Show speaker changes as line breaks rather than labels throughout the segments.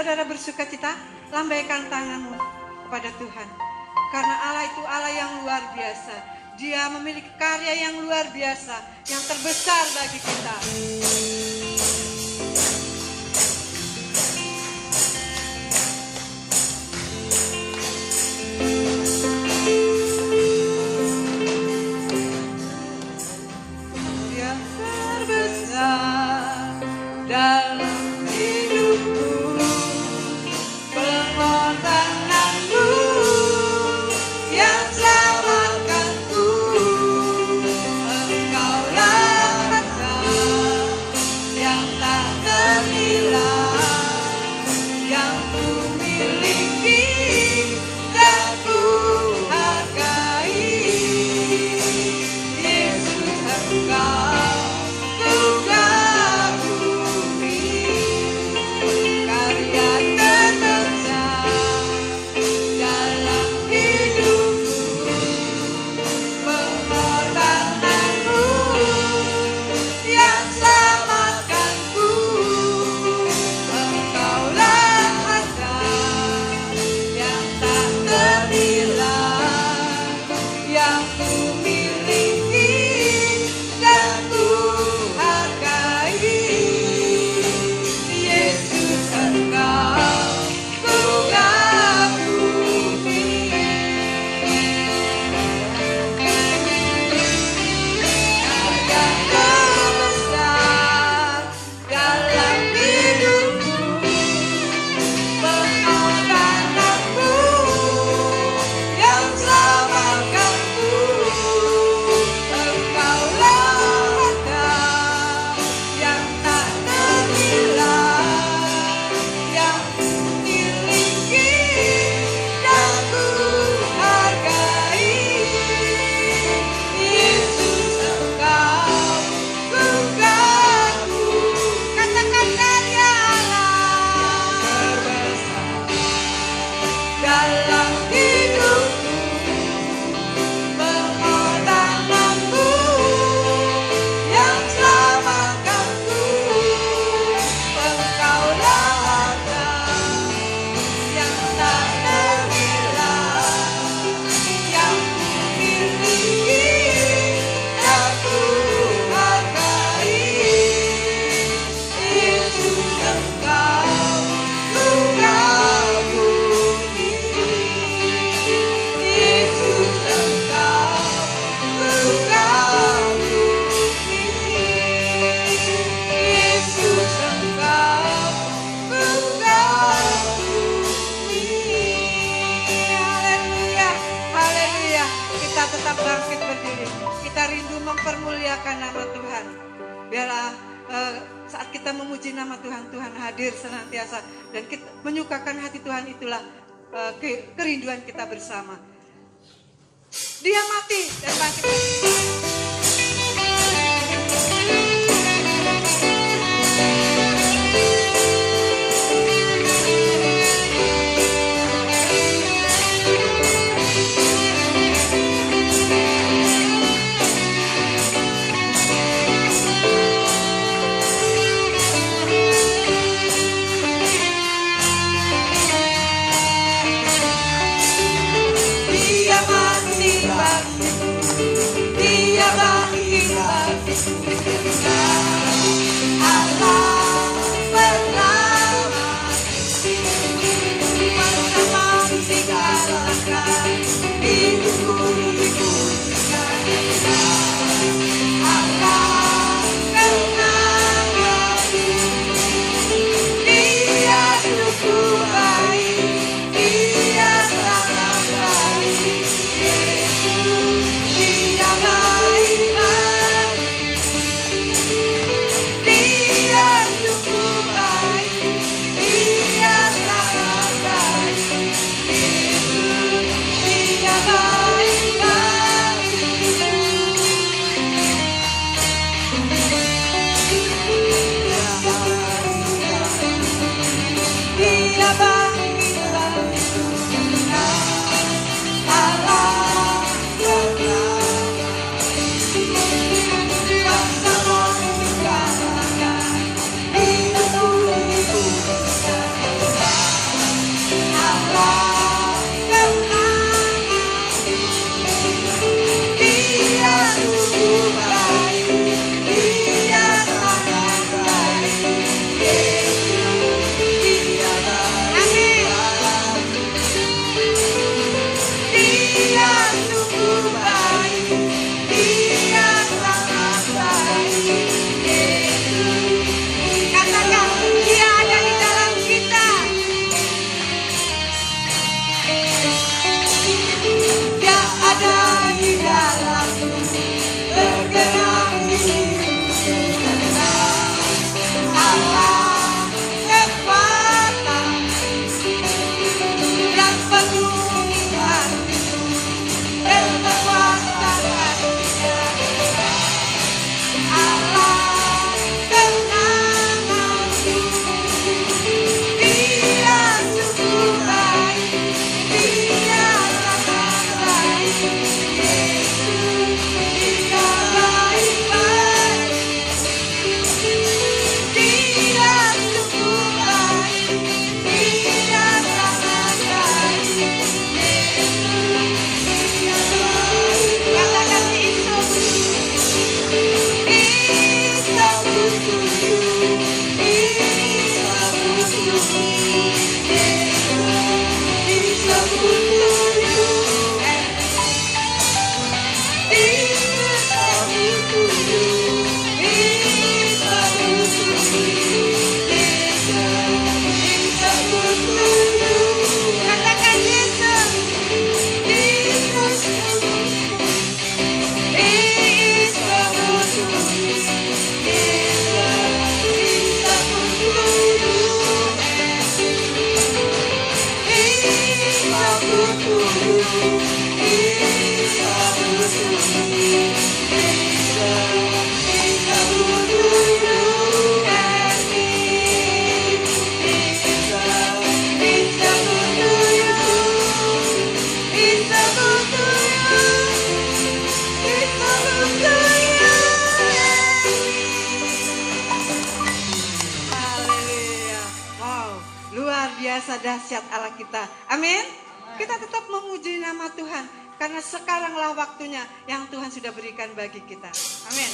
saudara bersuka cita, lambaikan tanganmu kepada Tuhan. Karena Allah itu Allah yang luar biasa. Dia memiliki karya yang luar biasa, yang terbesar bagi kita. Dia terbesar dalam hidupku, pengorbananmu yang selamatkanku. Engkaulah harta yang tak ternilai, yang ku miliki dan ku hargai. Yesus, Engkau ku kagumi, karya terbesar dalam hidupku, pengorbananmu yang selamatkanku. Engkaulah harta yang tak ternilai, yang ku miliki dan ku hargai. Yesus, Engkau ku kagumi. Karya terbesar dalam hidupku, pengorbananmu yang selamatkanku. Engkaulah harta yang tak ternilai, yang ku miliki dan ku hargai. Yesus, Engkau ku kagumi. Katakan karya Allah dalam hidupku, pengorbananmu yang selamatkanku. Engkaulah harta yang tak ternilai, yang ku miliki dan ku hargai. Yesus, Engkau ku kagumi. Yesus, Engkau ku kagumi. Yesus, Engkau ku kagumi. Haleluya, haleluya. Kita tetap bangkit berdiri. Kita rindu mempermuliakan nama Tuhan. Biarlah saat kita memuji nama Tuhan, Tuhan hadir senantiasa. Dan kita menyukakan hati Tuhan, itulah kerinduan kita bersama. Dia mati dan bangkit. Dia mati bagi Dahsyat Allah kita. Amin. Kita tetap memuji nama Tuhan karena sekaranglah waktunya yang Tuhan sudah berikan bagi kita. Amin.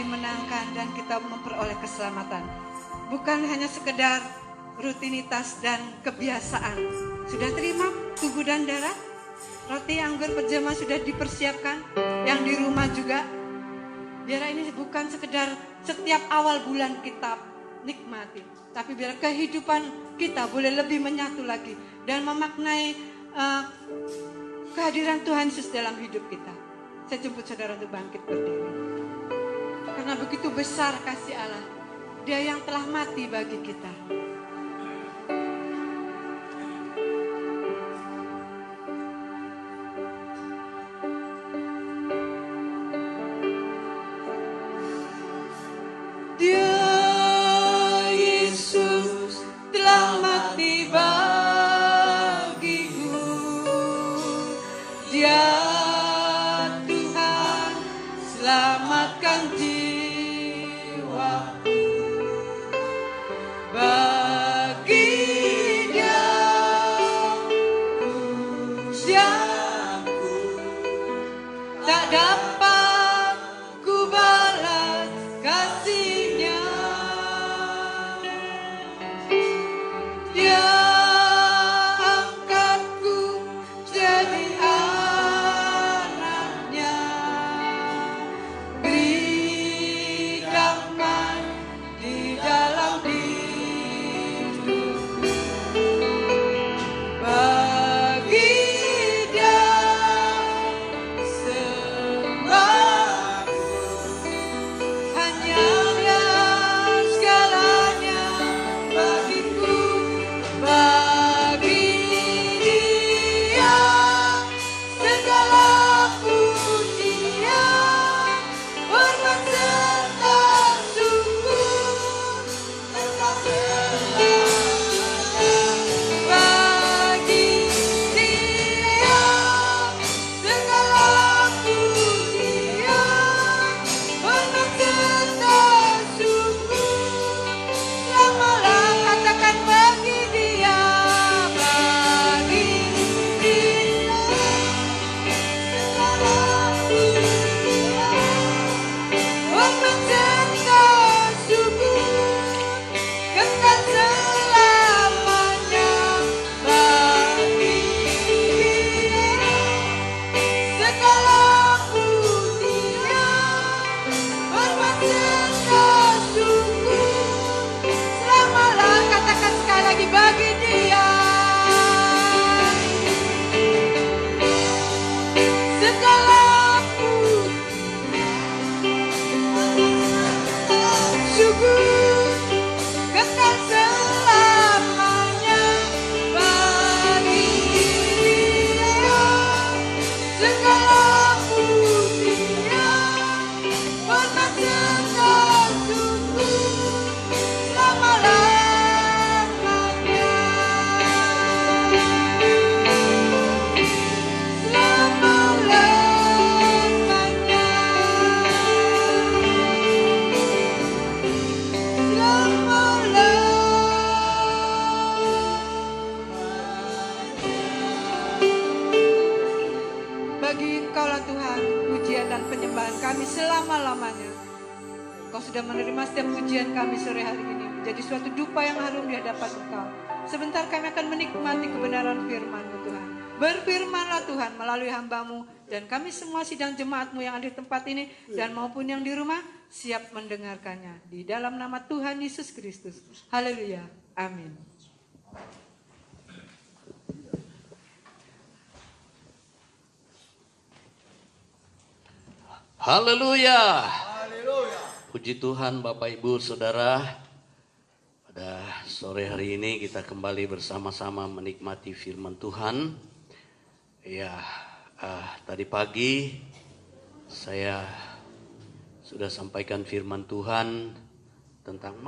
dimenangkan dan kita memperoleh keselamatan. Bukan hanya sekedar rutinitas dan kebiasaan. Sudah terima tubuh dan darah? Roti anggur perjamuan sudah dipersiapkan? Yang di rumah juga? Biar ini bukan sekedar setiap awal bulan kita nikmati, tapi biar kehidupan kita boleh lebih menyatu lagi dan memaknai kehadiran Tuhan Yesus dalam hidup kita. Saya jemput saudara untuk bangkit berdiri. Karena begitu besar kasih Allah, Dia yang telah mati bagi kita. Dia Yesus telah mati bagiku. Dia Tuhan selamatkan jiwaku. Tuhan pujian dan penyembahan kami selama-lamanya. Kau sudah menerima setiap pujian kami sore hari ini menjadi suatu dupa yang harum di hadapan Engkau. Sebentar kami akan menikmati kebenaran firman-Mu Tuhan. Berfirmanlah Tuhan melalui hamba-Mu, dan kami semua sidang jemaat-Mu yang ada di tempat ini dan maupun yang di rumah siap mendengarkannya. Di dalam nama Tuhan Yesus Kristus. Haleluya. Amin.
Haleluya. Puji Tuhan Bapak Ibu Saudara. Pada sore hari ini kita kembali bersama-sama menikmati firman Tuhan. Ya, tadi pagi saya sudah sampaikan firman Tuhan tentang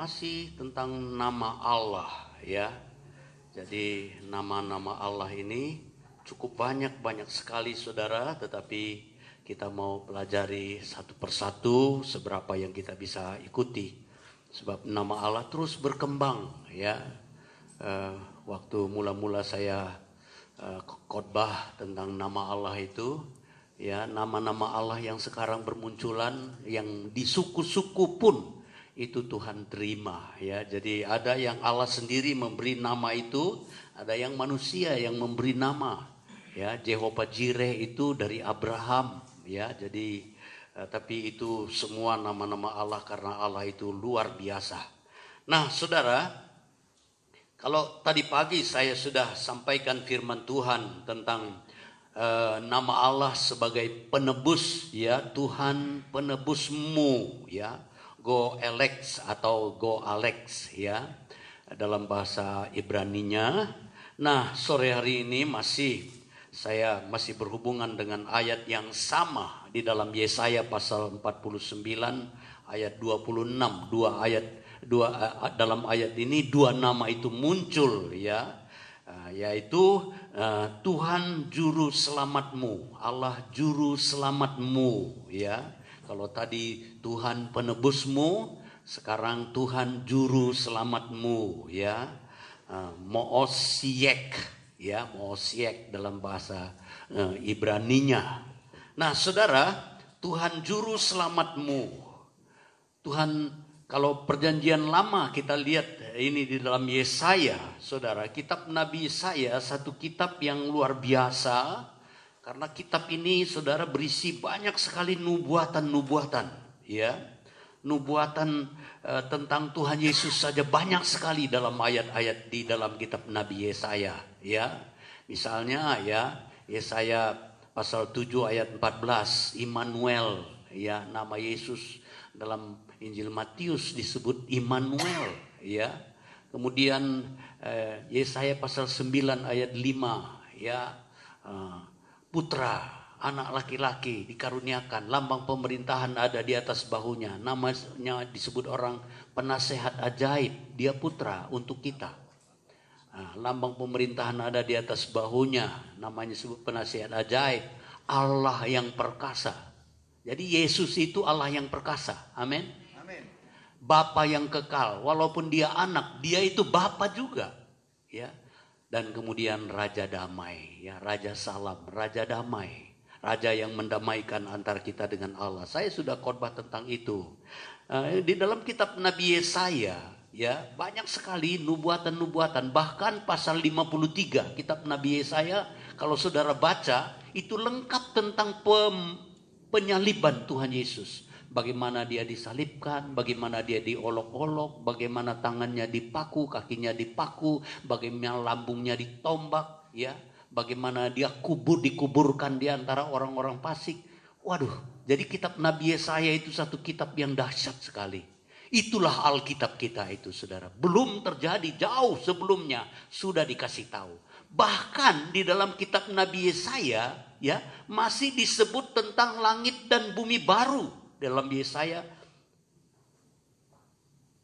nama Allah ya. Jadi nama-nama Allah ini cukup banyak sekali saudara, tetapi kita mau pelajari satu persatu seberapa yang kita bisa ikuti. Sebab nama Allah terus berkembang ya. Waktu mula-mula saya khotbah tentang nama Allah itu, ya nama-nama Allah yang sekarang bermunculan, yang di suku-suku pun itu Tuhan terima ya. Jadi ada yang Allah sendiri memberi nama itu, ada yang manusia yang memberi nama ya. Jehovah Jireh itu dari Abraham ya. Jadi tapi itu semua nama-nama Allah karena Allah itu luar biasa. Nah saudara, kalau tadi pagi saya sudah sampaikan firman Tuhan tentang nama Allah sebagai penebus ya, Tuhan penebusmu ya, Go Alex atau Go Alex ya dalam bahasa Ibraninya. Nah sore hari ini saya masih berhubungan dengan ayat yang sama di dalam Yesaya pasal 49 ayat 26. Dalam ayat ini dua nama itu muncul ya, yaitu Tuhan juru selamatmu, Allah juru selamatmu ya. Kalau tadi Tuhan penebusmu, sekarang Tuhan juru selamatmu ya. Moosiek ya, Moosiek dalam bahasa Ibraninya. Nah saudara, Tuhan juru selamatmu. Tuhan, kalau perjanjian lama kita lihat ini di dalam Yesaya, saudara, kitab Nabi Yesaya satu kitab yang luar biasa. Karena kitab ini saudara berisi banyak sekali nubuatan ya. Nubuatan tentang Tuhan Yesus saja banyak sekali dalam ayat-ayat di dalam kitab Nabi Yesaya ya. Misalnya ya, Yesaya pasal 7 ayat 14, Immanuel ya, nama Yesus dalam Injil Matius disebut Immanuel ya. Kemudian Yesaya pasal 9 ayat 5 ya, putra anak laki-laki dikaruniakan, lambang pemerintahan ada di atas bahunya, namanya disebut orang penasehat ajaib, dia putra untuk kita. Lambang pemerintahan ada di atas bahunya, namanya disebut penasehat ajaib, Allah yang perkasa. Jadi Yesus itu Allah yang perkasa, amin. Bapa yang kekal, walaupun dia anak, dia itu Bapa juga ya. Dan kemudian Raja Damai ya, Raja Salam, Raja Damai, Raja yang mendamaikan antara kita dengan Allah. Saya sudah khotbah tentang itu. Di dalam kitab Nabi Yesaya ya, banyak sekali nubuatan-nubuatan. Bahkan pasal 53 kitab Nabi Yesaya, kalau saudara baca, itu lengkap tentang penyaliban Tuhan Yesus. Bagaimana dia disalibkan, bagaimana dia diolok-olok, bagaimana tangannya dipaku, kakinya dipaku, bagaimana lambungnya ditombak ya. Bagaimana dia dikuburkan di antara orang-orang fasik. Waduh, jadi kitab Nabi Yesaya itu satu kitab yang dahsyat sekali. Itulah Alkitab kita itu saudara. Belum terjadi, jauh sebelumnya sudah dikasih tahu. Bahkan di dalam kitab Nabi Yesaya ya, masih disebut tentang langit dan bumi baru. Dalam Yesaya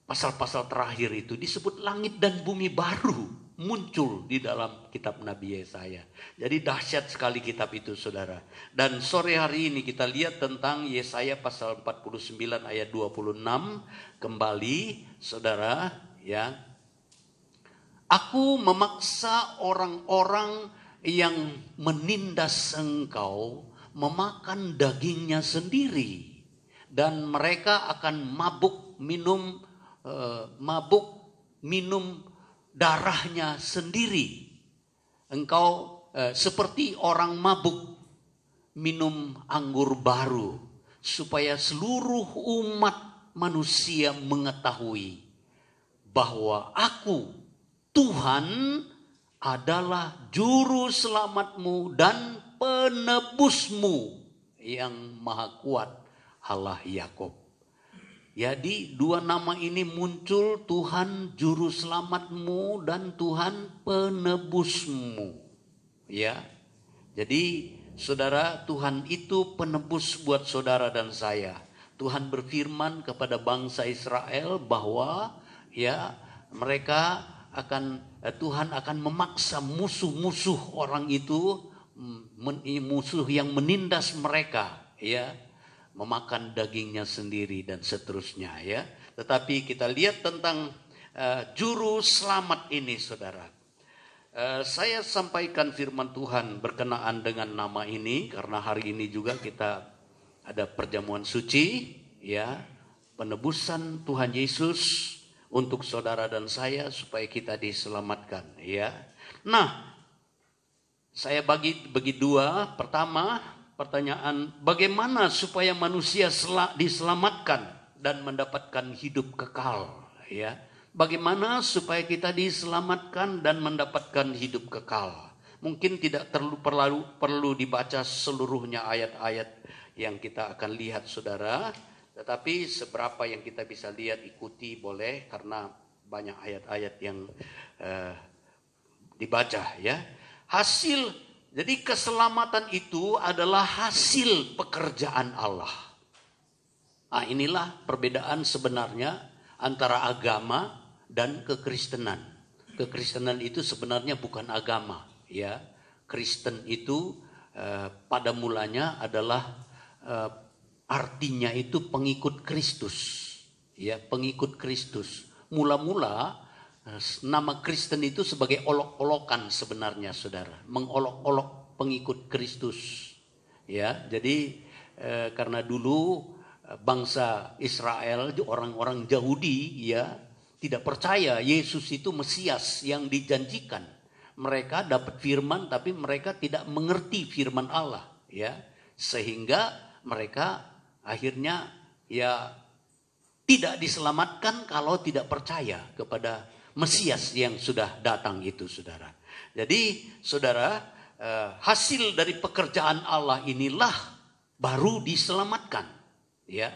pasal-pasal terakhir itu disebut langit dan bumi baru muncul di dalam kitab Nabi Yesaya. Jadi dahsyat sekali kitab itu saudara. Dan sore hari ini kita lihat tentang Yesaya pasal 49 ayat 26 kembali saudara ya. Aku memaksa orang-orang yang menindas engkau memakan dagingnya sendiri dan mereka akan mabuk minum darahnya sendiri. Engkau seperti orang mabuk minum anggur baru, supaya seluruh umat manusia mengetahui bahwa Aku, Tuhan, adalah juru selamatmu dan penebusmu yang maha kuat, Allah Yakub. Jadi dua nama ini muncul, Tuhan juru selamatmu dan Tuhan penebusmu. Ya. Jadi saudara, Tuhan itu penebus buat saudara dan saya. Tuhan berfirman kepada bangsa Israel bahwa Tuhan akan memaksa musuh-musuh orang itu, musuh yang menindas mereka, memakan dagingnya sendiri dan seterusnya, ya. Tetapi kita lihat tentang juru selamat ini, saudara. Saya sampaikan firman Tuhan berkenaan dengan nama ini karena hari ini juga kita ada perjamuan suci, ya, penebusan Tuhan Yesus untuk saudara dan saya supaya kita diselamatkan, ya. Nah, saya bagi dua. Pertama, pertanyaan, bagaimana supaya manusia diselamatkan dan mendapatkan hidup kekal, ya. Bagaimana supaya kita diselamatkan dan mendapatkan hidup kekal? Mungkin tidak perlu dibaca seluruhnya ayat-ayat yang kita akan lihat, saudara. Tetapi seberapa yang kita bisa lihat, ikuti boleh, karena banyak ayat-ayat yang dibaca, ya. Jadi keselamatan itu adalah hasil pekerjaan Allah. Nah, inilah perbedaan sebenarnya antara agama dan kekristenan. Kekristenan itu sebenarnya bukan agama, ya. Kristen itu pada mulanya adalah artinya itu pengikut Kristus, ya, pengikut Kristus. Mula-mula nama Kristen itu sebagai olok-olokan sebenarnya, saudara, mengolok-olok pengikut Kristus, ya. Jadi karena dulu bangsa Israel, orang-orang Yahudi, ya, tidak percaya Yesus itu Mesias yang dijanjikan. Mereka dapat firman tapi mereka tidak mengerti firman Allah, ya, sehingga mereka akhirnya tidak diselamatkan kalau tidak percaya kepada Mesias yang sudah datang itu, saudara. Jadi, saudara, hasil dari pekerjaan Allah inilah baru diselamatkan, ya.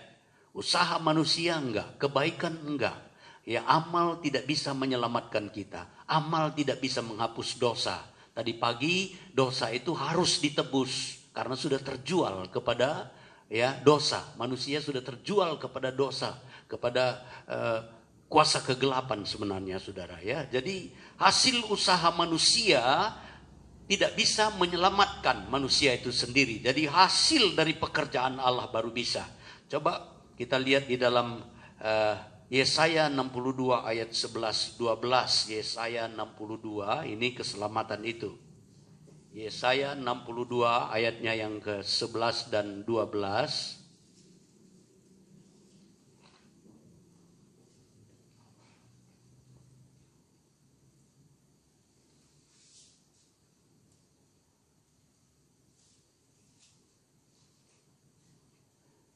Usaha manusia enggak, kebaikan enggak, ya. Amal tidak bisa menyelamatkan kita, amal tidak bisa menghapus dosa. Tadi pagi dosa itu harus ditebus karena sudah terjual kepada, ya, dosa. Manusia sudah terjual kepada dosa, kepada kuasa kegelapan sebenarnya, saudara, ya. Jadi hasil usaha manusia tidak bisa menyelamatkan manusia itu sendiri. Jadi hasil dari pekerjaan Allah baru bisa. Coba kita lihat di dalam Yesaya 62 ayat 11-12. Yesaya 62, ini keselamatan itu. Yesaya 62 ayatnya yang ke-11 dan 12.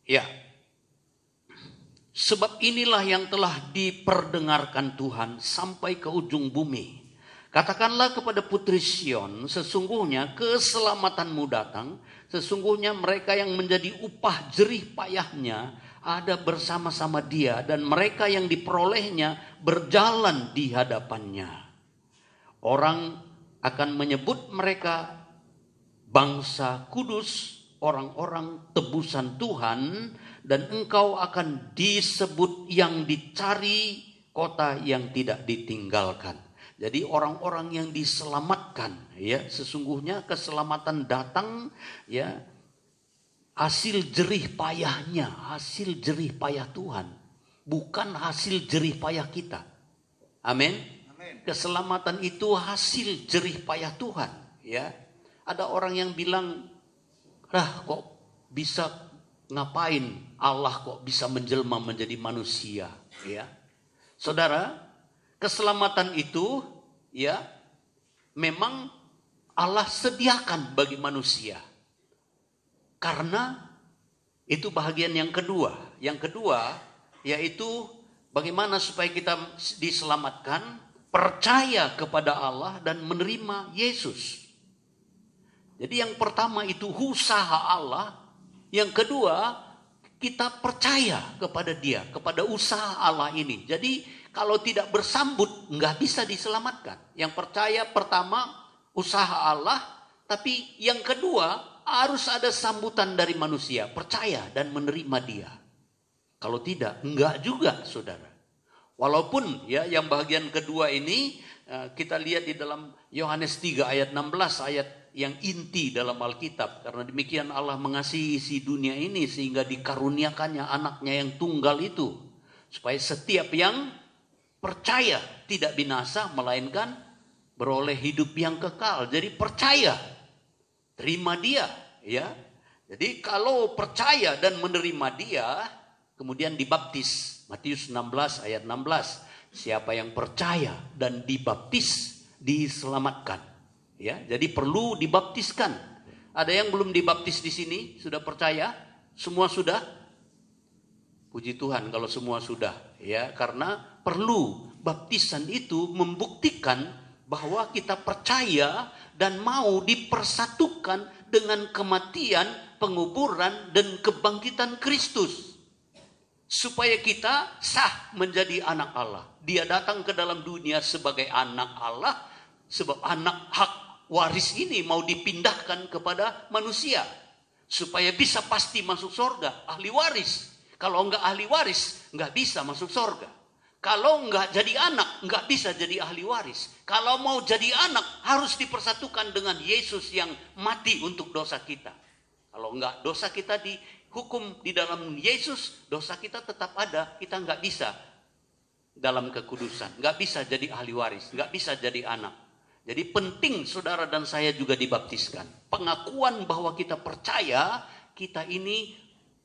Ya. Sebab inilah yang telah diperdengarkan Tuhan sampai ke ujung bumi. Katakanlah kepada putri Sion, sesungguhnya keselamatanmu datang, sesungguhnya mereka yang menjadi upah jerih payahnya ada bersama-sama dia, dan mereka yang diperolehnya berjalan di hadapannya. Orang akan menyebut mereka bangsa kudus, orang-orang tebusan Tuhan, dan engkau akan disebut yang dicari, kota yang tidak ditinggalkan. Jadi orang-orang yang diselamatkan, ya, sesungguhnya keselamatan datang, ya, hasil jerih payahnya, hasil jerih payah Tuhan, bukan hasil jerih payah kita. Amin. Keselamatan itu hasil jerih payah Tuhan, ya. Ada orang yang bilang, kok bisa, ngapain Allah kok bisa menjelma menjadi manusia, ya. Saudara, keselamatan itu ya memang Allah sediakan bagi manusia. Karena itu bahagian yang kedua. Yang kedua yaitu bagaimana supaya kita diselamatkan, percaya kepada Allah dan menerima Yesus. Jadi yang pertama itu usaha Allah. Yang kedua, kita percaya kepada Dia, kepada usaha Allah ini. Jadi kalau tidak bersambut, nggak bisa diselamatkan. Yang percaya pertama, usaha Allah. Tapi yang kedua, harus ada sambutan dari manusia. Percaya dan menerima Dia. Kalau tidak, enggak juga, saudara. Walaupun ya yang bagian kedua ini, kita lihat di dalam Yohanes 3 ayat 16, ayat yang inti dalam Alkitab. Karena demikian Allah mengasihi isi dunia ini sehingga dikaruniakannya anaknya yang tunggal itu. Supaya setiap yang percaya tidak binasa melainkan beroleh hidup yang kekal. Jadi percaya, terima Dia, ya. Jadi kalau percaya dan menerima Dia, kemudian dibaptis. Matius 16 ayat 16. Siapa yang percaya dan dibaptis diselamatkan. Ya, jadi perlu dibaptiskan. Ada yang belum dibaptis di sini, sudah percaya? Semua sudah? Puji Tuhan kalau semua sudah, ya, karena perlu baptisan itu membuktikan bahwa kita percaya dan mau dipersatukan dengan kematian, penguburan dan kebangkitan Kristus. Supaya kita sah menjadi anak Allah. Dia datang ke dalam dunia sebagai anak Allah, sebab anak hak waris ini mau dipindahkan kepada manusia supaya bisa pasti masuk surga, ahli waris. Kalau enggak ahli waris, enggak bisa masuk surga. Kalau enggak jadi anak, enggak bisa jadi ahli waris. Kalau mau jadi anak, harus dipersatukan dengan Yesus yang mati untuk dosa kita. Kalau enggak, dosa kita dihukum di dalam Yesus, dosa kita tetap ada, kita enggak bisa dalam kekudusan, enggak bisa jadi ahli waris, enggak bisa jadi anak. Jadi penting saudara dan saya juga dibaptiskan. Pengakuan bahwa kita percaya kita ini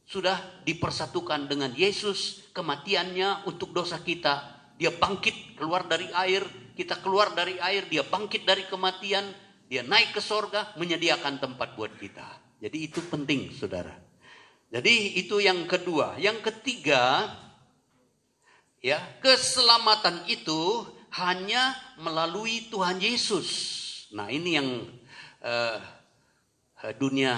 sudah dipersatukan dengan Yesus, kematiannya untuk dosa kita. Dia bangkit keluar dari air, kita keluar dari air, dia bangkit dari kematian, dia naik ke sorga, menyediakan tempat buat kita. Jadi itu penting saudara. Jadi itu yang kedua. Yang ketiga, ya, keselamatan itu hanya melalui Tuhan Yesus. Nah ini yang dunia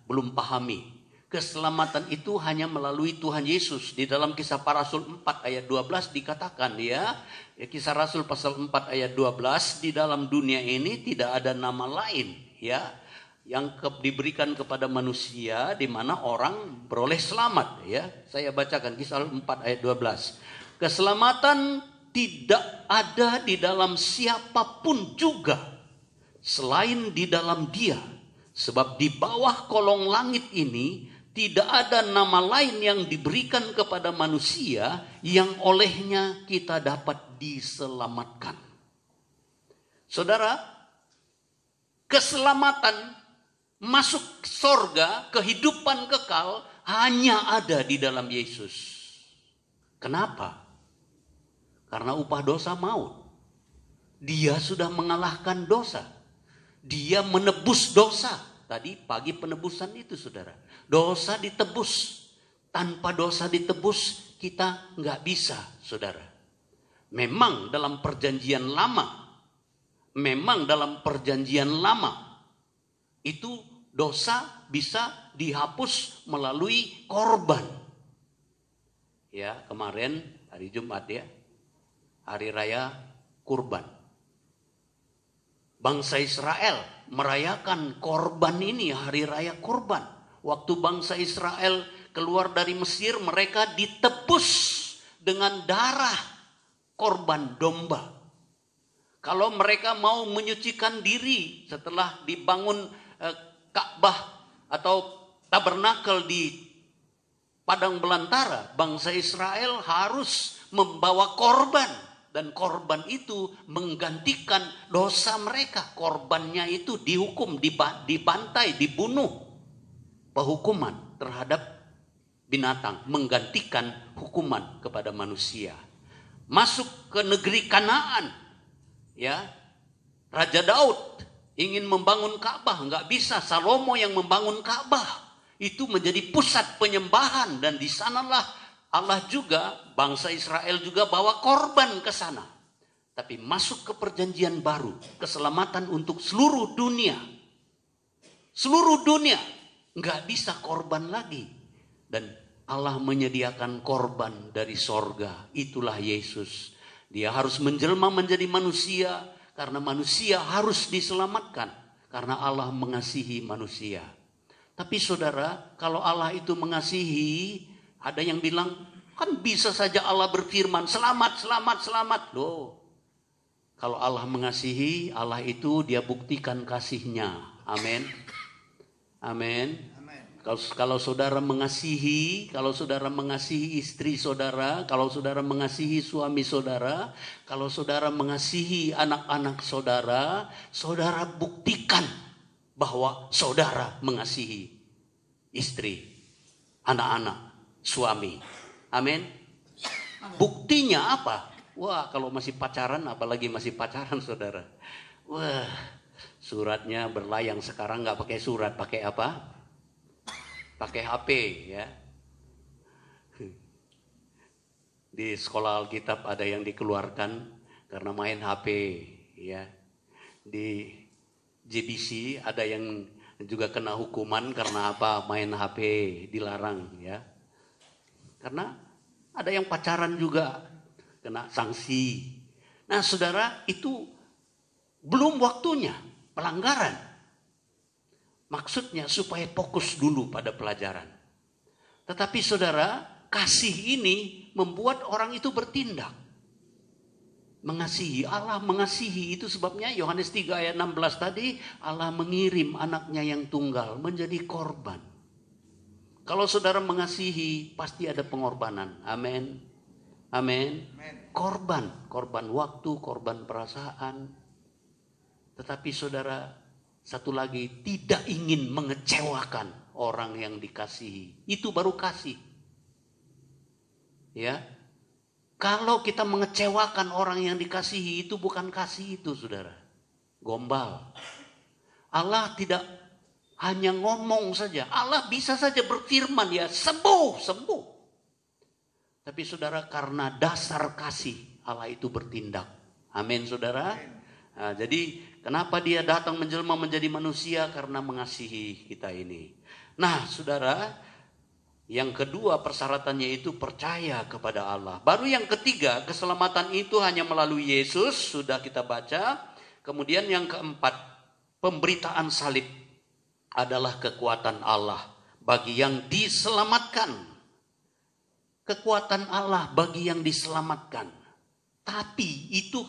belum pahami. Keselamatan itu hanya melalui Tuhan Yesus. Di dalam Kisah Para Rasul 4 ayat 12 dikatakan ya, Kisah Rasul pasal 4 ayat 12, di dalam dunia ini tidak ada nama lain ya yang diberikan kepada manusia di mana orang beroleh selamat ya. Saya bacakan Kisah 4 ayat 12. Keselamatan tidak ada di dalam siapapun juga selain di dalam Dia. Sebab di bawah kolong langit ini tidak ada nama lain yang diberikan kepada manusia yang olehnya kita dapat diselamatkan. Saudara, keselamatan masuk surga, kehidupan kekal hanya ada di dalam Yesus. Kenapa? Karena upah dosa maut. Dia sudah mengalahkan dosa. Dia menebus dosa. Tadi pagi penebusan itu saudara. Dosa ditebus. Tanpa dosa ditebus kita nggak bisa saudara. Memang dalam perjanjian lama. Itu dosa bisa dihapus melalui korban. Ya kemarin hari Jumat ya. Hari Raya Kurban. Bangsa Israel merayakan korban ini, Hari Raya Kurban. Waktu bangsa Israel keluar dari Mesir, mereka ditebus dengan darah korban domba. Kalau mereka mau menyucikan diri setelah dibangun Ka'bah atau tabernakel di padang belantara, bangsa Israel harus membawa korban. Dan korban itu menggantikan dosa mereka. Korbannya itu dihukum, dibantai, dibunuh. penghukuman terhadap binatang, menggantikan hukuman kepada manusia. Masuk ke negeri Kanaan, ya, Raja Daud ingin membangun Ka'bah, nggak bisa. Salomo yang membangun Ka'bah itu menjadi pusat penyembahan, dan di sanalah Allah juga, bangsa Israel juga bawa korban ke sana. Tapi masuk ke perjanjian baru, keselamatan untuk seluruh dunia. Seluruh dunia nggak bisa korban lagi, dan Allah menyediakan korban dari sorga. Itulah Yesus. Dia harus menjelma menjadi manusia, karena manusia harus diselamatkan, karena Allah mengasihi manusia. Tapi saudara, kalau Allah itu mengasihi, ada yang bilang, kan bisa saja Allah berfirman, selamat, selamat, selamat. Loh, kalau Allah mengasihi, Allah itu dia buktikan kasihnya. Amin. Amin. Kalau saudara mengasihi, kalau saudara mengasihi istri saudara, kalau saudara mengasihi suami saudara, kalau saudara mengasihi anak-anak saudara, saudara buktikan bahwa saudara mengasihi istri, anak-anak, suami. Amin. Buktinya apa? Wah, kalau masih pacaran, apalagi masih pacaran saudara. Wah, suratnya berlayang. Sekarang nggak pakai surat, pakai apa? Pakai HP, ya. Di sekolah Alkitab ada yang dikeluarkan karena main HP, ya. Di JBC ada yang juga kena hukuman karena apa? Main HP, dilarang, ya. Karena ada yang pacaran juga kena sanksi. Nah, saudara, itu belum waktunya, pelanggaran. Maksudnya supaya fokus dulu pada pelajaran. Tetapi saudara, kasih ini membuat orang itu bertindak. Mengasihi, Allah mengasihi, itu sebabnya Yohanes 3 ayat 16 tadi, Allah mengirim anaknya yang tunggal menjadi korban. Kalau saudara mengasihi, pasti ada pengorbanan. Amin. Amin. Korban, korban waktu, korban perasaan. Tetapi saudara, satu lagi, tidak ingin mengecewakan orang yang dikasihi. Itu baru kasih. Ya. Kalau kita mengecewakan orang yang dikasihi, itu bukan kasih itu, saudara. Gombal. Allah tidak hanya ngomong saja. Allah bisa saja berfirman, ya, sembuh, sembuh. Tapi saudara, karena dasar kasih, Allah itu bertindak. Amin, saudara. Nah, jadi kenapa dia datang menjelma menjadi manusia? Karena mengasihi kita ini. Nah, saudara, yang kedua persyaratannya itu percaya kepada Allah. Baru yang ketiga, keselamatan itu hanya melalui Yesus, sudah kita baca. Kemudian yang keempat, pemberitaan salib adalah kekuatan Allah bagi yang diselamatkan. Kekuatan Allah bagi yang diselamatkan. Tapi itu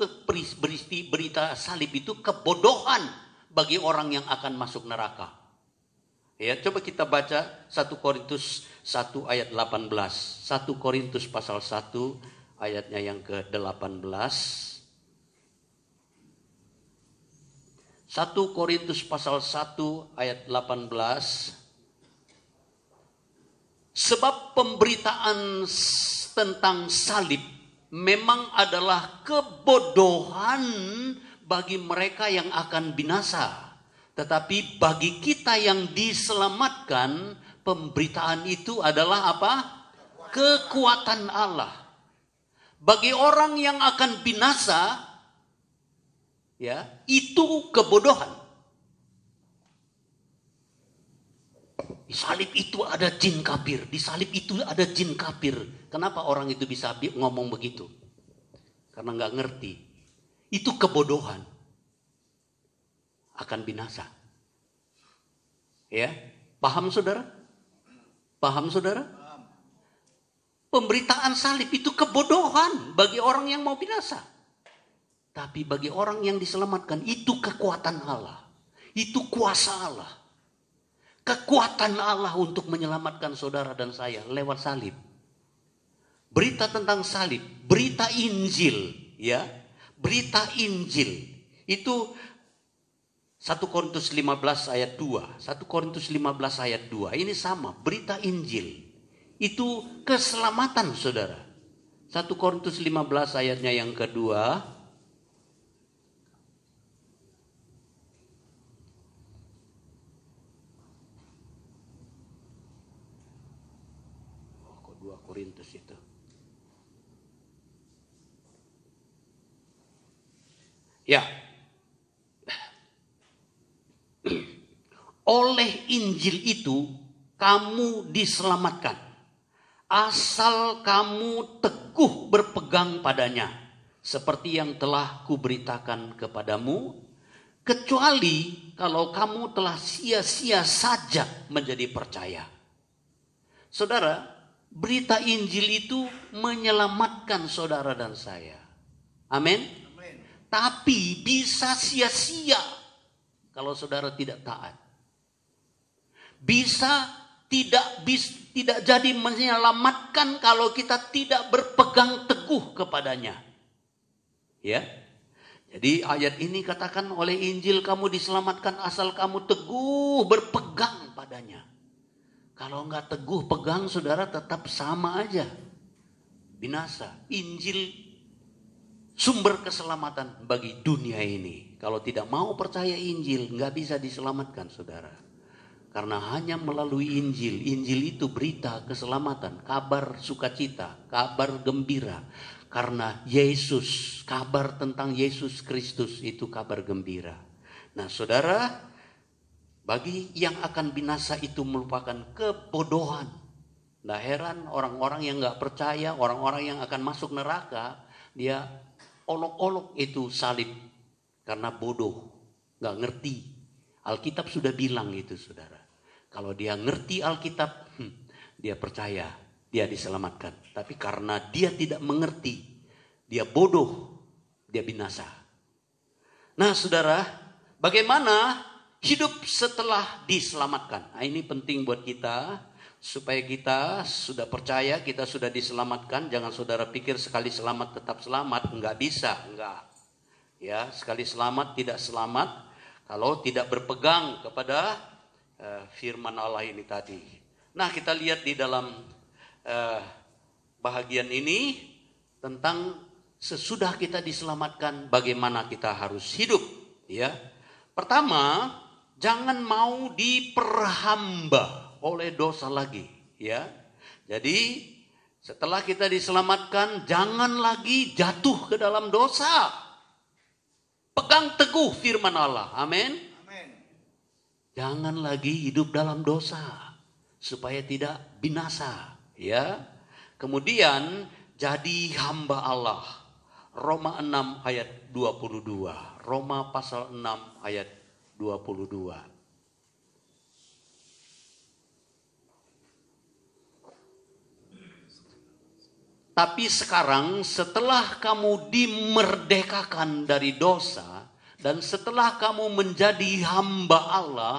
berita salib itu kebodohan bagi orang yang akan masuk neraka. Ya, coba kita baca 1 Korintus 1 ayat 18. 1 Korintus pasal 1 ayatnya yang ke-18. 1 Korintus pasal 1 ayat 18. Sebab pemberitaan tentang salib memang adalah kebodohan bagi mereka yang akan binasa. Tetapi bagi kita yang diselamatkan, pemberitaan itu adalah apa? Kekuatan Allah. Bagi orang yang akan binasa, ya, itu kebodohan. Di salib itu ada jin kafir, di salib itu ada jin kafir. Kenapa orang itu bisa ngomong begitu? Karena nggak ngerti. Itu kebodohan. Akan binasa. Ya, paham saudara? Paham saudara? Pemberitaan salib itu kebodohan bagi orang yang mau binasa. Tapi bagi orang yang diselamatkan, itu kekuatan Allah. Itu kuasa Allah. Kekuatan Allah untuk menyelamatkan saudara dan saya lewat salib. Berita tentang salib, berita Injil, ya. Berita Injil itu 1 Korintus 15 ayat 2. 1 Korintus 15 ayat 2. Ini sama, berita Injil. Itu keselamatan, saudara. 1 Korintus 15 ayatnya yang kedua. Oh, kok 2 Korintus itu? Ya. Oleh Injil itu kamu diselamatkan, asal kamu teguh berpegang padanya, seperti yang telah kuberitakan kepadamu, kecuali kalau kamu telah sia-sia saja menjadi percaya. Saudara, berita Injil itu menyelamatkan saudara dan saya. Amin. Tapi bisa sia-sia kalau saudara tidak taat. Bisa tidak jadi menyelamatkan kalau kita tidak berpegang teguh kepadanya. Ya. Jadi ayat ini katakan oleh Injil kamu diselamatkan asal kamu teguh berpegang padanya. Kalau enggak teguh pegang, saudara tetap sama aja. Binasa. Injil sumber keselamatan bagi dunia ini. Kalau tidak mau percaya Injil, enggak bisa diselamatkan, saudara. Karena hanya melalui Injil. Injil itu berita keselamatan, kabar sukacita, kabar gembira. Karena Yesus, kabar tentang Yesus Kristus itu kabar gembira. Nah, saudara, bagi yang akan binasa itu merupakan kebodohan. Nah, heran orang-orang yang gak percaya, orang-orang yang akan masuk neraka, dia olok-olok itu salib karena bodoh, gak ngerti. Alkitab sudah bilang itu, saudara. Kalau dia ngerti Alkitab, dia percaya, dia diselamatkan. Tapi karena dia tidak mengerti, dia bodoh, dia binasa. Nah, saudara, bagaimana hidup setelah diselamatkan? Nah, ini penting buat kita, supaya kita sudah percaya, kita sudah diselamatkan. Jangan saudara pikir sekali selamat tetap selamat. Enggak bisa, enggak. Ya, sekali selamat tidak selamat kalau tidak berpegang kepada firman Allah ini tadi. Nah, kita lihat di dalam bahagian ini tentang sesudah kita diselamatkan bagaimana kita harus hidup, ya. Pertama, jangan mau diperhamba oleh dosa lagi, ya. Jadi, setelah kita diselamatkan, jangan lagi jatuh ke dalam dosa. Pegang teguh firman Allah. Amin. Jangan lagi hidup dalam dosa supaya tidak binasa, ya. Kemudian jadi hamba Allah. Roma 6 ayat 22. Roma pasal 6 ayat 22. Tapi sekarang setelah kamu dimerdekakan dari dosa dan setelah kamu menjadi hamba Allah,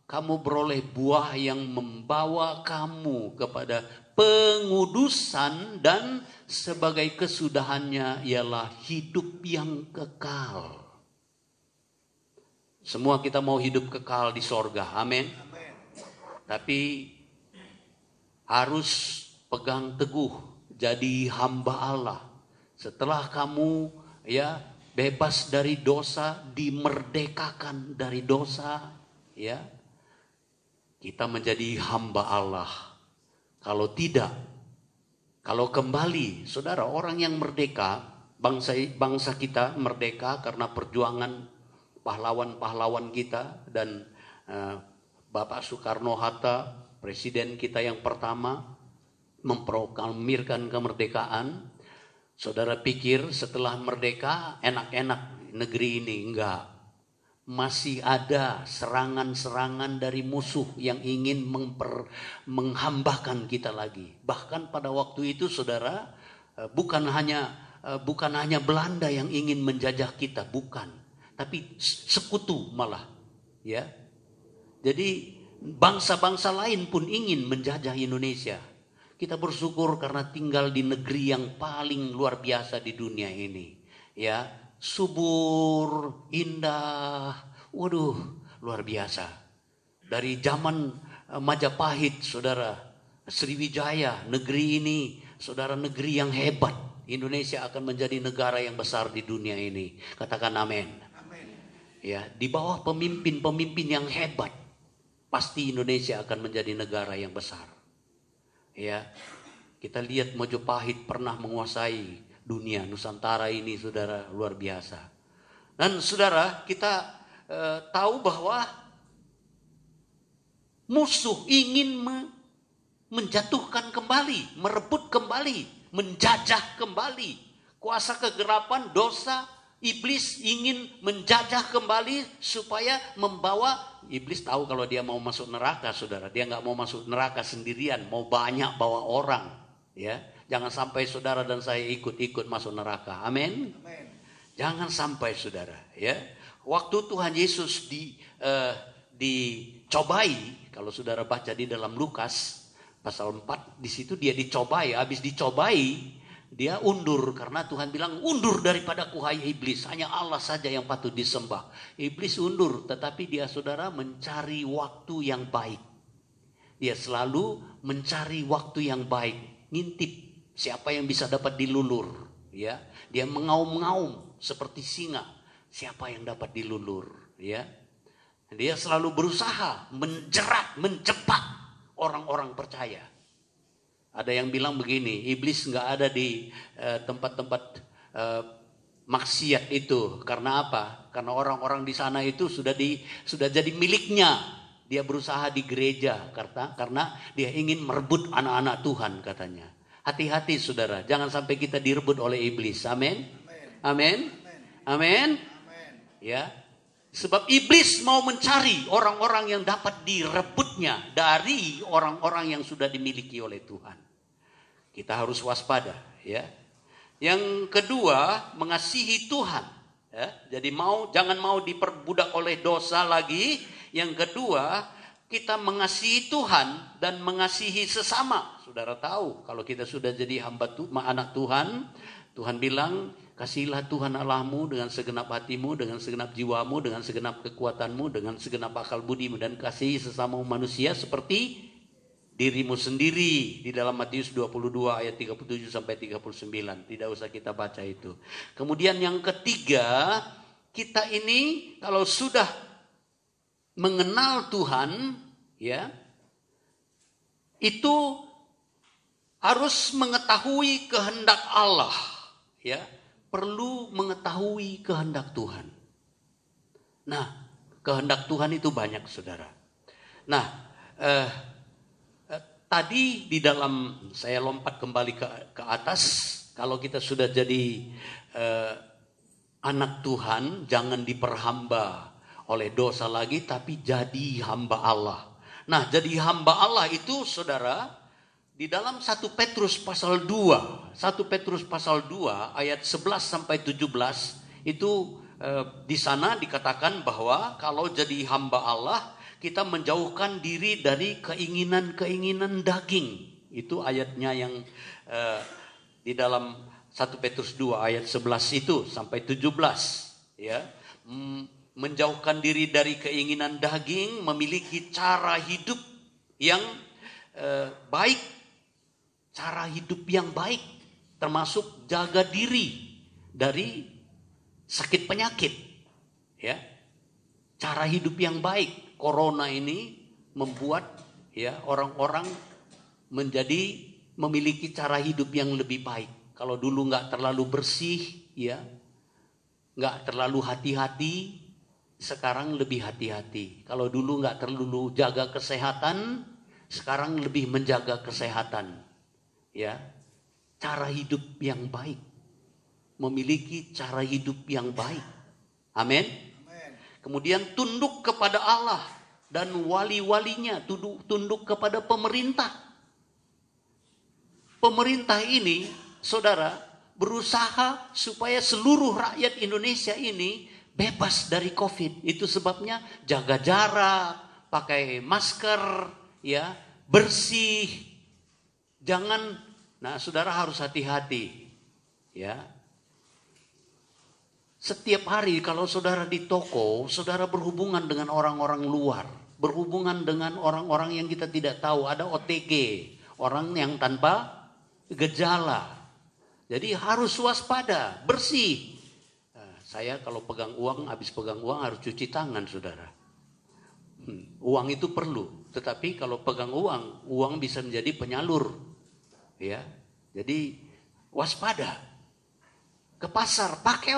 kamu beroleh buah yang membawa kamu kepada pengudusan dan sebagai kesudahannya ialah hidup yang kekal. Semua kita mau hidup kekal di sorga, amin. Tapi harus pegang teguh, jadi hamba Allah. Setelah kamu bebas dari dosa, dimerdekakan dari dosa, ya, kita menjadi hamba Allah. Kalau tidak, kalau kembali, saudara, orang yang merdeka, bangsa kita merdeka karena perjuangan pahlawan-pahlawan kita dan Bapak Soekarno-Hatta, presiden kita yang pertama, memproklamirkan kemerdekaan. Saudara pikir setelah merdeka enak-enak negeri ini? Enggak. Masih ada serangan-serangan dari musuh yang ingin menghambakan kita lagi. Bahkan pada waktu itu, saudara, bukan hanya Belanda yang ingin menjajah kita, bukan. Tapi sekutu malah, ya. Jadi bangsa-bangsa lain pun ingin menjajah Indonesia. Kita bersyukur karena tinggal di negeri yang paling luar biasa di dunia ini. Ya, subur, indah, Waduh, luar biasa. Dari zaman Majapahit, saudara, Sriwijaya, negeri ini, saudara, negeri yang hebat. Indonesia akan menjadi negara yang besar di dunia ini. Katakan amin. Ya, di bawah pemimpin-pemimpin yang hebat, pasti Indonesia akan menjadi negara yang besar. Ya, kita lihat Majapahit pernah menguasai dunia Nusantara ini, saudara, luar biasa. Dan saudara, kita tahu bahwa musuh ingin menjatuhkan kembali, merebut kembali, menjajah kembali. Kuasa kegelapan, dosa, iblis ingin menjajah kembali supaya membawa. Iblis tahu kalau dia mau masuk neraka, saudara. Dia nggak mau masuk neraka sendirian, mau banyak bawa orang. Ya, jangan sampai saudara dan saya ikut-ikut masuk neraka. Amin. Jangan sampai, saudara. Ya, waktu Tuhan Yesus dicobai, kalau saudara baca di dalam Lukas pasal 4, di situ dia dicobai. Habis dicobai, dia undur karena Tuhan bilang, undur daripadaku hai iblis, hanya Allah saja yang patut disembah. Iblis undur, tetapi dia, saudara, mencari waktu yang baik. Dia selalu mencari waktu yang baik, ngintip siapa yang bisa dapat dilulur. Ya, dia mengaum-ngaum seperti singa, siapa yang dapat dilulur. Ya, dia selalu berusaha menjerat, menjebak orang-orang percaya. Ada yang bilang begini, iblis nggak ada di tempat-tempat maksiat itu. Karena apa? Karena orang-orang di sana itu sudah jadi miliknya. Dia berusaha di gereja karena dia ingin merebut anak-anak Tuhan, katanya. Hati-hati, saudara, jangan sampai kita direbut oleh iblis. Amin. Amin. Amin. Ya. Sebab iblis mau mencari orang-orang yang dapat direbutnya dari orang-orang yang sudah dimiliki oleh Tuhan. Kita harus waspada, ya. Yang kedua, mengasihi Tuhan. Ya. Jadi jangan mau diperbudak oleh dosa lagi. Yang kedua, kita mengasihi Tuhan dan mengasihi sesama. Saudara tahu, kalau kita sudah jadi anak Tuhan, Tuhan bilang, kasihilah Tuhan Allahmu dengan segenap hatimu, dengan segenap jiwamu, dengan segenap kekuatanmu, dengan segenap akal budimu, dan kasihi sesama manusia seperti dirimu sendiri. Di dalam Matius 22 ayat 37 sampai 39. Tidak usah kita baca itu. Kemudian yang ketiga, kita ini kalau sudah mengenal Tuhan, ya, itu harus mengetahui kehendak Allah, ya. Perlu mengetahui kehendak Tuhan. Nah, kehendak Tuhan itu banyak, saudara. Nah, tadi di dalam, saya lompat kembali ke atas. Kalau kita sudah jadi anak Tuhan, jangan diperhamba oleh dosa lagi, tapi jadi hamba Allah. Nah, jadi hamba Allah itu, saudara, di dalam 1 Petrus pasal 2, 1 Petrus pasal 2 ayat 11 sampai 17 itu di sana dikatakan bahwa kalau jadi hamba Allah, kita menjauhkan diri dari keinginan-keinginan daging. Itu ayatnya yang di dalam 1 Petrus 2 ayat 11 itu sampai 17, ya. Menjauhkan diri dari keinginan daging, memiliki cara hidup yang baik, cara hidup yang baik, termasuk jaga diri dari sakit penyakit, ya. Cara hidup yang baik. Corona ini membuat, ya, orang-orang memiliki cara hidup yang lebih baik. Kalau dulu nggak terlalu bersih, ya, nggak terlalu hati-hati, sekarang lebih hati-hati. Kalau dulu nggak terlalu jaga kesehatan, sekarang lebih menjaga kesehatan. Ya, cara hidup yang baik, memiliki cara hidup yang baik. Amin. Kemudian tunduk kepada Allah dan wali-walinya, tunduk kepada pemerintah. Pemerintah ini, saudara, berusaha supaya seluruh rakyat Indonesia ini bebas dari COVID. Itu sebabnya jaga jarak, pakai masker, ya, bersih. Nah, saudara harus hati-hati, ya. Setiap hari kalau saudara di toko, saudara berhubungan dengan orang-orang luar. Berhubungan dengan orang-orang yang kita tidak tahu. Ada OTG, orang yang tanpa gejala. Jadi harus waspada, bersih. Saya kalau pegang uang, habis pegang uang harus cuci tangan, saudara. Uang itu perlu. Tetapi kalau pegang uang bisa menjadi penyalur. Ya, jadi waspada. Ke pasar pakai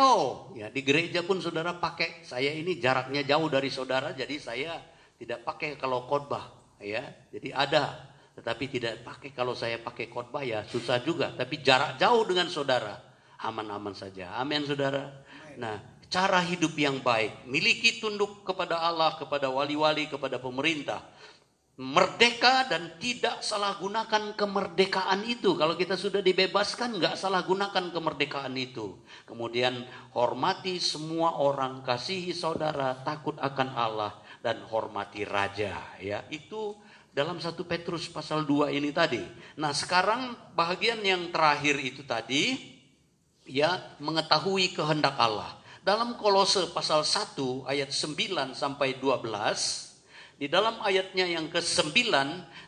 ya, di gereja pun saudara pakai. Saya ini jaraknya jauh dari saudara, jadi saya tidak pakai kalau khotbah, ya. Jadi ada, tetapi tidak pakai kalau saya pakai khotbah ya susah juga. Tapi jarak jauh dengan saudara, aman-aman saja. Amin, saudara. Nah, cara hidup yang baik, miliki tunduk kepada Allah, kepada wali-wali, kepada pemerintah. Merdeka dan tidak salah gunakan kemerdekaan itu. Kalau kita sudah dibebaskan, nggak salah gunakan kemerdekaan itu. Kemudian hormati semua orang, kasihi saudara, takut akan Allah, dan hormati raja. Ya, itu dalam 1 Petrus pasal 2 ini tadi. Nah, sekarang bagian yang terakhir itu tadi, ya, mengetahui kehendak Allah. Dalam Kolose pasal 1 ayat 9 sampai 12, di dalam ayatnya yang ke-9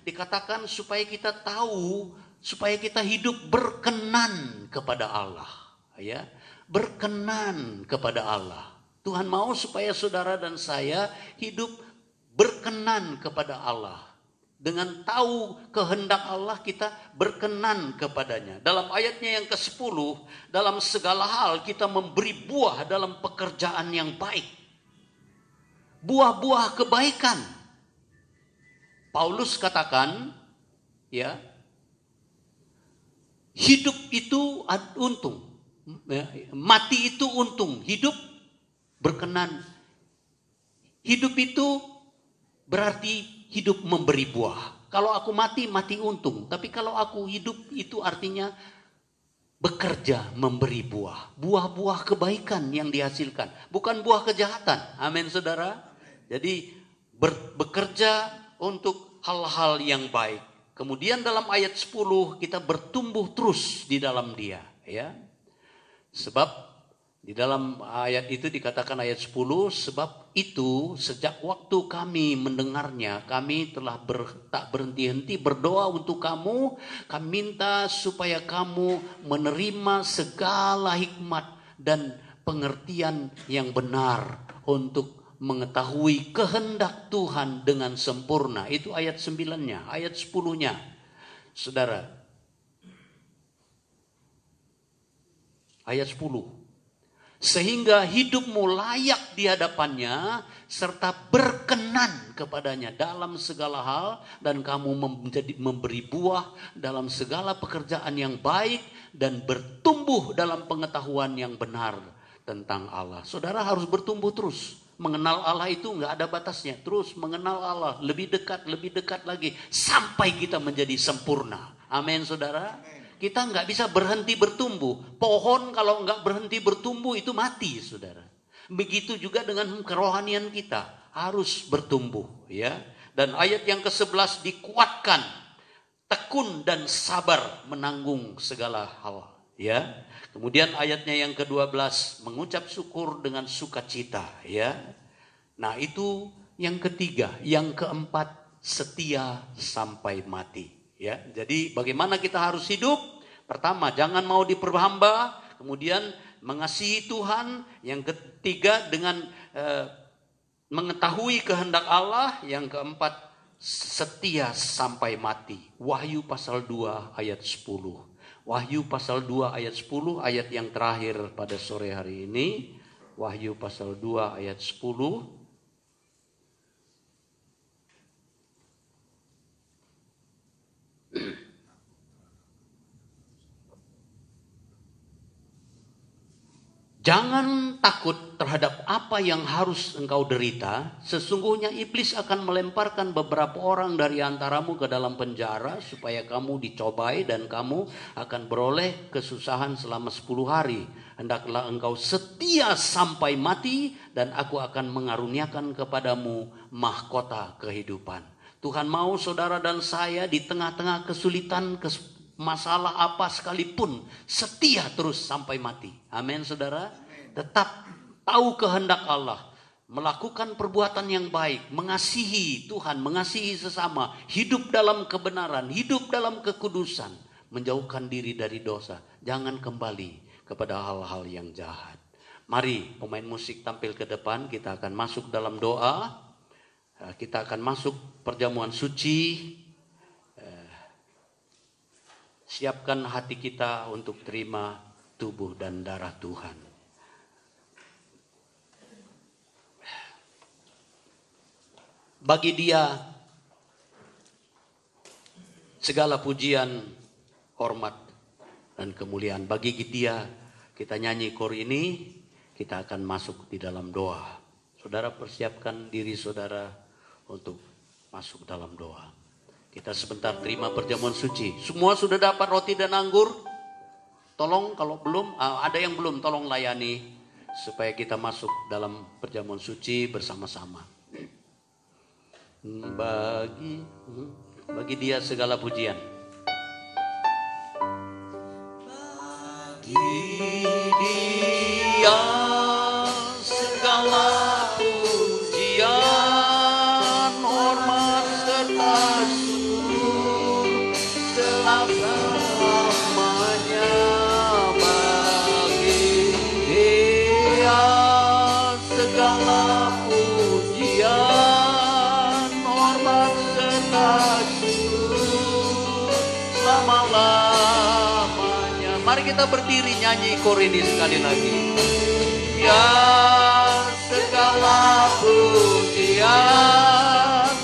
dikatakan supaya kita tahu, supaya kita hidup berkenan kepada Allah, ya. Berkenan kepada Allah. Tuhan mau supaya saudara dan saya hidup berkenan kepada Allah. Dengan tahu kehendak Allah kita berkenan kepadanya. Dalam ayatnya yang ke-10, dalam segala hal kita memberi buah dalam pekerjaan yang baik. Buah-buah kebaikan. Paulus katakan, ya, hidup itu untung, mati itu untung, hidup berkenan. Hidup itu berarti hidup memberi buah. Kalau aku mati, mati untung. Tapi kalau aku hidup itu artinya bekerja memberi buah. Buah-buah kebaikan yang dihasilkan, bukan buah kejahatan. Amin, saudara. Jadi bekerja untuk hal-hal yang baik. Kemudian dalam ayat 10 kita bertumbuh terus di dalam Dia, ya. Sebab di dalam ayat itu dikatakan ayat 10, sebab itu sejak waktu kami mendengarnya, kami telah tak berhenti-henti berdoa untuk kamu. Kami minta supaya kamu menerima segala hikmat dan pengertian yang benar untuk mengetahui kehendak Tuhan dengan sempurna. Itu ayat 9-nya, ayat 10-nya. Saudara, ayat 10. Sehingga hidupmu layak di hadapannya serta berkenan kepadanya dalam segala hal, dan kamu memberi buah dalam segala pekerjaan yang baik dan bertumbuh dalam pengetahuan yang benar tentang Allah. Saudara harus bertumbuh terus. Mengenal Allah itu nggak ada batasnya. Terus mengenal Allah, lebih dekat lagi sampai kita menjadi sempurna. Amin, saudara. Kita nggak bisa berhenti bertumbuh. Pohon kalau nggak berhenti bertumbuh itu mati, saudara. Begitu juga dengan kerohanian kita, harus bertumbuh, ya. Dan ayat yang ke-11 dikuatkan, tekun dan sabar menanggung segala hal, ya. Kemudian ayatnya yang ke-12 mengucap syukur dengan sukacita, ya. Nah, itu yang ketiga. Yang keempat, setia sampai mati, ya. Jadi bagaimana kita harus hidup? Pertama, jangan mau diperhamba. Kemudian mengasihi Tuhan. Yang ketiga, dengan mengetahui kehendak Allah. Yang keempat, setia sampai mati. Wahyu pasal 2 ayat 10. Wahyu pasal 2 ayat 10, ayat yang terakhir pada sore hari ini. Wahyu pasal 2 ayat 10. Jangan takut terhadap apa yang harus engkau derita. Sesungguhnya iblis akan melemparkan beberapa orang dari antaramu ke dalam penjara supaya kamu dicobai dan kamu akan beroleh kesusahan selama 10 hari. Hendaklah engkau setia sampai mati dan aku akan mengaruniakan kepadamu mahkota kehidupan. Tuhan mau saudara dan saya di tengah-tengah kesulitan, masalah apa sekalipun setia terus sampai mati. Amin, saudara. Tetap tahu kehendak Allah. Melakukan perbuatan yang baik. Mengasihi Tuhan, mengasihi sesama. Hidup dalam kebenaran, hidup dalam kekudusan. Menjauhkan diri dari dosa. Jangan kembali kepada hal-hal yang jahat. Mari pemain musik tampil ke depan. Kita akan masuk dalam doa. Kita akan masuk perjamuan suci. Siapkan hati kita untuk terima tubuh dan darah Tuhan. Bagi Dia segala pujian, hormat, dan kemuliaan. Bagi Dia kita nyanyi kor ini, kita akan masuk di dalam doa. Saudara persiapkan diri saudara untuk masuk dalam doa. Kita sebentar terima perjamuan suci. Semua sudah dapat roti dan anggur? Tolong kalau belum, ada yang belum, tolong layani. Supaya kita masuk dalam perjamuan suci bersama-sama. Bagi Dia segala pujian. Bagi Dia segala pujian, hormat serta selamanya. Bagi Dia segala pujian, hormat serta selama-lamanya. Mari kita berdiri nyanyi kor ini sekali lagi. Ya segala pujian,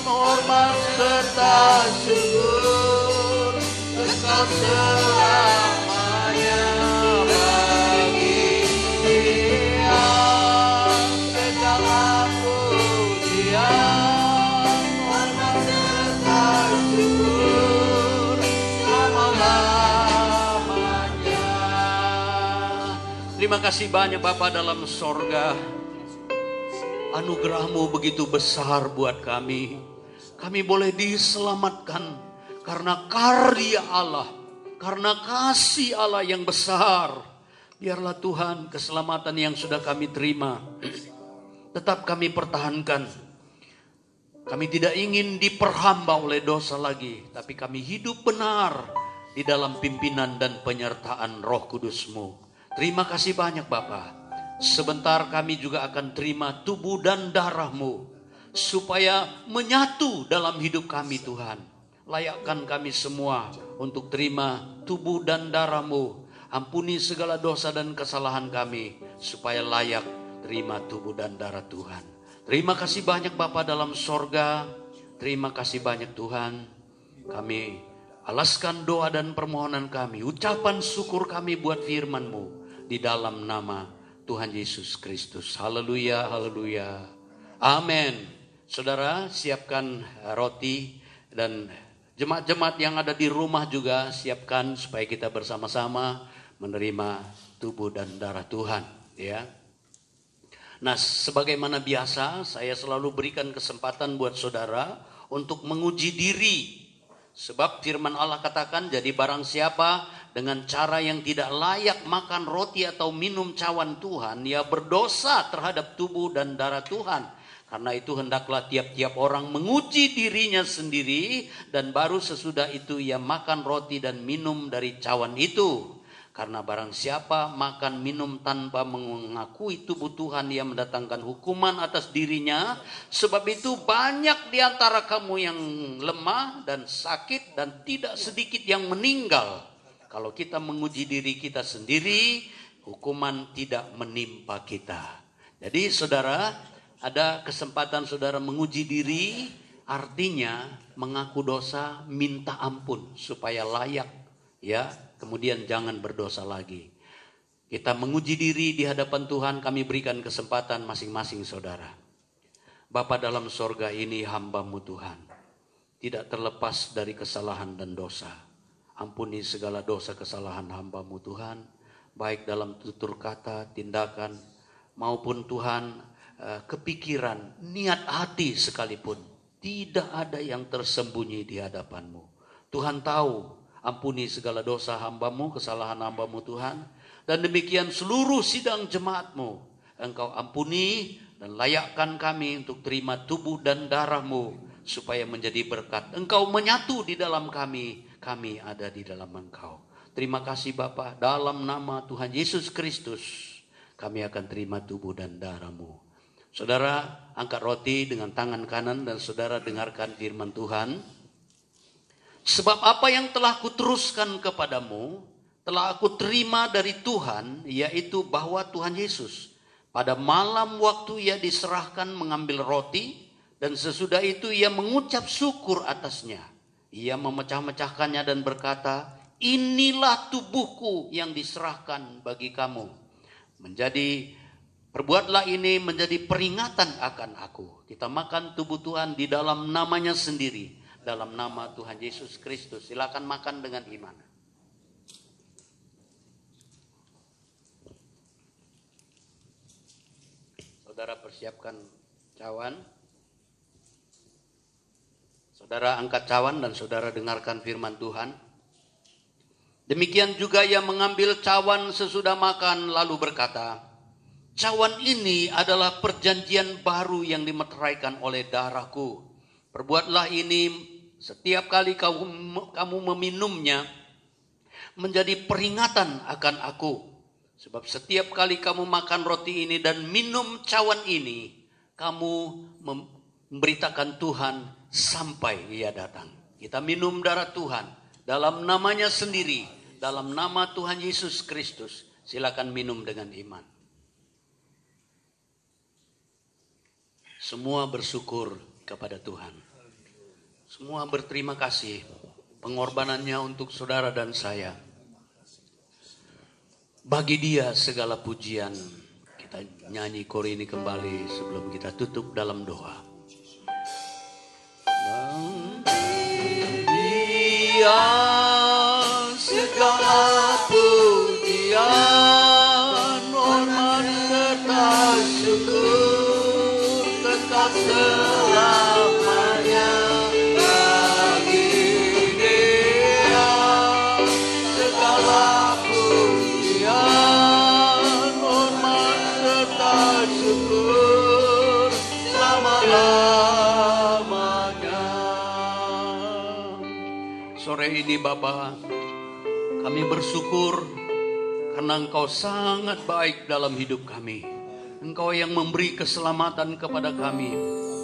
hormat serta syukur kekal selamanya. Bagi Dia segala pujian, hormat serta syukur selama-lamanya. Terima kasih banyak Bapa dalam sorga. Anugerah-Mu begitu besar buat kami. Kami boleh diselamatkan karena karya Allah, karena kasih Allah yang besar. Biarlah Tuhan keselamatan yang sudah kami terima tetap kami pertahankan. Kami tidak ingin diperhamba oleh dosa lagi, tapi kami hidup benar di dalam pimpinan dan penyertaan Roh Kudus-Mu. Terima kasih banyak Bapa. Sebentar kami juga akan terima tubuh dan darah-Mu supaya menyatu dalam hidup kami Tuhan. Layakkan kami semua untuk terima tubuh dan darah-Mu. Ampuni segala dosa dan kesalahan kami supaya layak terima tubuh dan darah Tuhan. Terima kasih banyak Bapa dalam sorga. Terima kasih banyak Tuhan. Kami alaskan doa dan permohonan kami. Ucapan syukur kami buat firman-Mu di dalam nama Tuhan Yesus Kristus. Haleluya, haleluya. Amin. Saudara siapkan roti dan jemaat-jemaat yang ada di rumah juga siapkan supaya kita bersama-sama menerima tubuh dan darah Tuhan. Ya. Nah sebagaimana biasa saya selalu berikan kesempatan buat saudara untuk menguji diri. Sebab firman Allah katakan, jadi barang siapa dengan cara yang tidak layak makan roti atau minum cawan Tuhan, ia berdosa terhadap tubuh dan darah Tuhan. Karena itu hendaklah tiap-tiap orang menguji dirinya sendiri, dan baru sesudah itu ia makan roti dan minum dari cawan itu. Karena barang siapa makan minum tanpa mengakui tubuh Tuhan, ia mendatangkan hukuman atas dirinya. Sebab itu banyak di antara kamu yang lemah dan sakit, dan tidak sedikit yang meninggal. Kalau kita menguji diri kita sendiri, hukuman tidak menimpa kita. Jadi saudara, ada kesempatan saudara menguji diri, artinya mengaku dosa, minta ampun supaya layak, ya. Kemudian jangan berdosa lagi. Kita menguji diri di hadapan Tuhan, kami berikan kesempatan masing-masing saudara. Bapa dalam sorga, ini hamba-Mu Tuhan, tidak terlepas dari kesalahan dan dosa. Ampuni segala dosa kesalahan hamba-Mu Tuhan, baik dalam tutur kata, tindakan, maupun Tuhan kepikiran, niat hati sekalipun. Tidak ada yang tersembunyi di hadapan-Mu. Tuhan tahu. Ampuni segala dosa hamba-Mu, kesalahan hamba-Mu Tuhan. Dan demikian seluruh sidang jemaat-Mu. Engkau ampuni dan layakkan kami untuk terima tubuh dan darah-Mu supaya menjadi berkat. Engkau menyatu di dalam kami ada di dalam Engkau. Terima kasih Bapa, dalam nama Tuhan Yesus Kristus kami akan terima tubuh dan darah-Mu. Saudara angkat roti dengan tangan kanan dan saudara dengarkan firman Tuhan. Sebab apa yang telah kuteruskan kepadamu, telah aku terima dari Tuhan, yaitu bahwa Tuhan Yesus pada malam waktu ia diserahkan mengambil roti, dan sesudah itu ia mengucap syukur atasnya. Ia memecah-mecahkannya dan berkata, inilah tubuhku yang diserahkan bagi kamu. Perbuatlah ini menjadi peringatan akan aku. Kita makan tubuh Tuhan di dalam namanya sendiri. Dalam nama Tuhan Yesus Kristus. Silakan makan dengan iman. Saudara persiapkan cawan. Saudara angkat cawan dan saudara dengarkan firman Tuhan. Demikian juga ia mengambil cawan sesudah makan lalu berkata, cawan ini adalah perjanjian baru yang dimeteraikan oleh darahku. Perbuatlah ini setiap kali kamu meminumnya menjadi peringatan akan aku. Sebab setiap kali kamu makan roti ini dan minum cawan ini, kamu memberitakan Tuhan sampai ia datang. Kita minum darah Tuhan dalam namanya sendiri, dalam nama Tuhan Yesus Kristus. Silakan minum dengan iman. Semua bersyukur kepada Tuhan. Semua berterima kasih pengorbanannya untuk saudara dan saya. Bagi Dia segala pujian. Kita nyanyi kor ini kembali sebelum kita tutup dalam doa. Bagi Dia segala pujian, hormat serta syukur selamanya. Bagi Dia segala pujian, hormat serta syukur selama-lamanya. Sore ini Bapa, kami bersyukur karena Engkau sangat baik dalam hidup kami. Engkau yang memberi keselamatan kepada kami.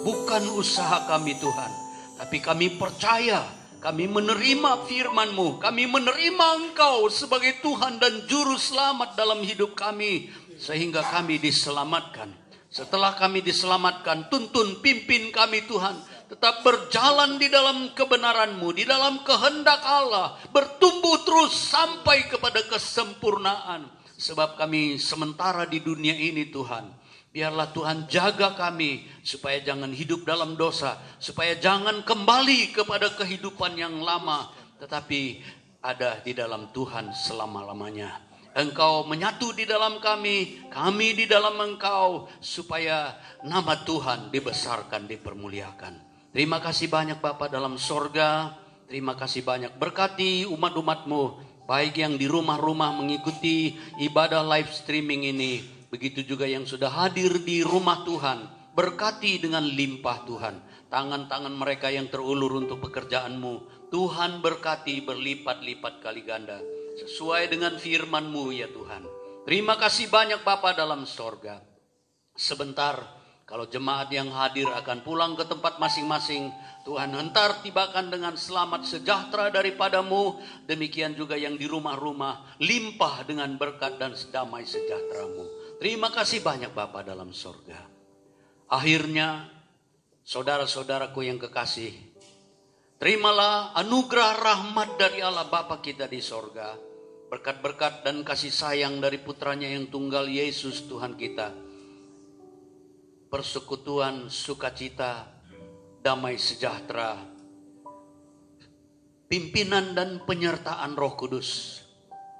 Bukan usaha kami Tuhan. Tapi kami percaya. Kami menerima firman-Mu. Kami menerima Engkau sebagai Tuhan dan Juru Selamat dalam hidup kami. Sehingga kami diselamatkan. Setelah kami diselamatkan, tuntun pimpin kami Tuhan. Tetap berjalan di dalam kebenaran-Mu. Di dalam kehendak Allah. Bertumbuh terus sampai kepada kesempurnaan. Sebab kami sementara di dunia ini Tuhan. Biarlah Tuhan jaga kami supaya jangan hidup dalam dosa. Supaya jangan kembali kepada kehidupan yang lama. Tetapi ada di dalam Tuhan selama-lamanya. Engkau menyatu di dalam kami di dalam Engkau. Supaya nama Tuhan dibesarkan, dipermuliakan. Terima kasih banyak Bapa dalam sorga. Terima kasih banyak berkati umat-umat-Mu. Baik yang di rumah-rumah mengikuti ibadah live streaming ini. Begitu juga yang sudah hadir di rumah Tuhan. Berkati dengan limpah Tuhan. Tangan-tangan mereka yang terulur untuk pekerjaan-Mu. Tuhan berkati berlipat-lipat kali ganda. Sesuai dengan firman-Mu ya Tuhan. Terima kasih banyak Bapa dalam sorga. Sebentar kalau jemaat yang hadir akan pulang ke tempat masing-masing. Tuhan hentar tibakan dengan selamat sejahtera daripada-Mu. Demikian juga yang di rumah-rumah. Limpah dengan berkat dan damai sejahtera-Mu. Terima kasih banyak Bapa dalam sorga. Akhirnya, saudara-saudaraku yang kekasih. Terimalah anugerah rahmat dari Allah Bapa kita di sorga. Berkat-berkat dan kasih sayang dari putranya yang tunggal Yesus Tuhan kita. Persekutuan, sukacita, damai sejahtera, pimpinan dan penyertaan Roh Kudus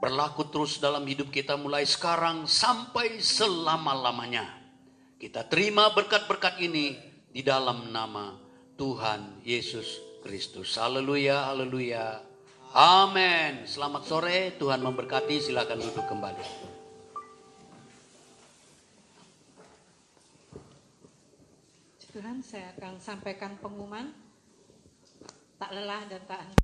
berlaku terus dalam hidup kita mulai sekarang sampai selama-lamanya. Kita terima berkat-berkat ini di dalam nama Tuhan Yesus Kristus. Haleluya, haleluya, Amin. Selamat sore, Tuhan memberkati. Silakan duduk kembali.
Tuhan, saya akan sampaikan pengumuman tak lelah dan tak henti.